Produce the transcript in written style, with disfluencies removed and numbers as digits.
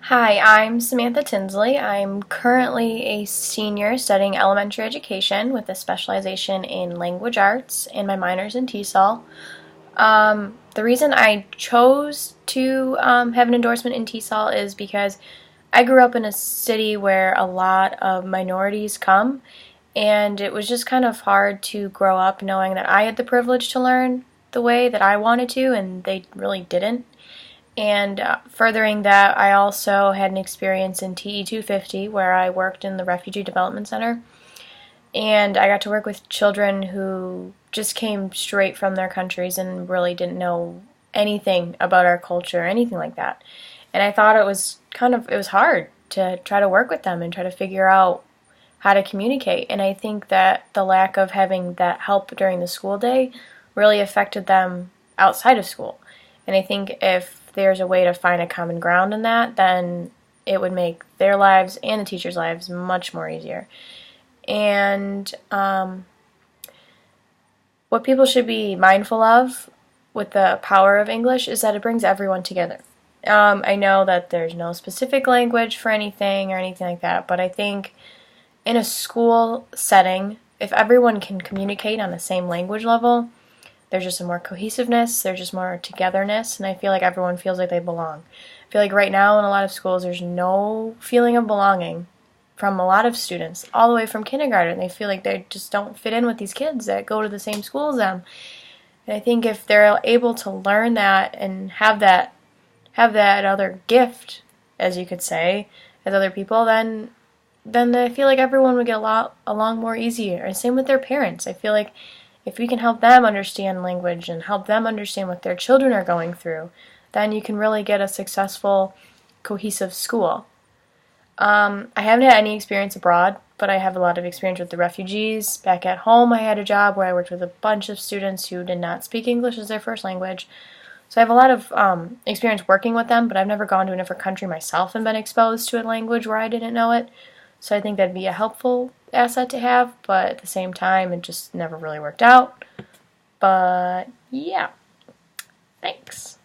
Hi, I'm Samantha Tinsley. I'm currently a senior studying elementary education with a specialization in language arts, and my minor's in TESOL. The reason I chose to have an endorsement in TESOL is because I grew up in a city where a lot of minorities come, and it was just kind of hard to grow up knowing that I had the privilege to learn the way that I wanted to, and they really didn't. And furthering that, I also had an experience in TE 250 where I worked in the Refugee Development Center. And I got to work with children who just came straight from their countries and really didn't know anything about our culture or anything like that. And I thought it was hard to try to work with them and try to figure out how to communicate. And I think that the lack of having that help during the school day really affected them outside of school. And I think if there's a way to find a common ground in that, then it would make their lives and the teachers' lives much more easier. And what people should be mindful of with the power of English is that it brings everyone together. I know that there's no specific language for anything or anything like that, but I think in a school setting, if everyone can communicate on the same language level, there's just a more cohesiveness, there's just more togetherness, and I feel like everyone feels like they belong. I feel like right now in a lot of schools there's no feeling of belonging from a lot of students, all the way from kindergarten. They feel like they just don't fit in with these kids that go to the same school as them. And I think if they're able to learn that and have that other gift, as you could say, as other people, then I feel like everyone would get along more easier. And same with their parents. I feel like if we can help them understand language and help them understand what their children are going through, then you can really get a successful, cohesive school. I haven't had any experience abroad, but I have a lot of experience with the refugees. Back at home, I had a job where I worked with a bunch of students who did not speak English as their first language. So I have a lot of experience working with them, but I've never gone to a different country myself and been exposed to a language where I didn't know it. So I think that'd be a helpful asset to have, but at the same time, it just never really worked out. But yeah, thanks.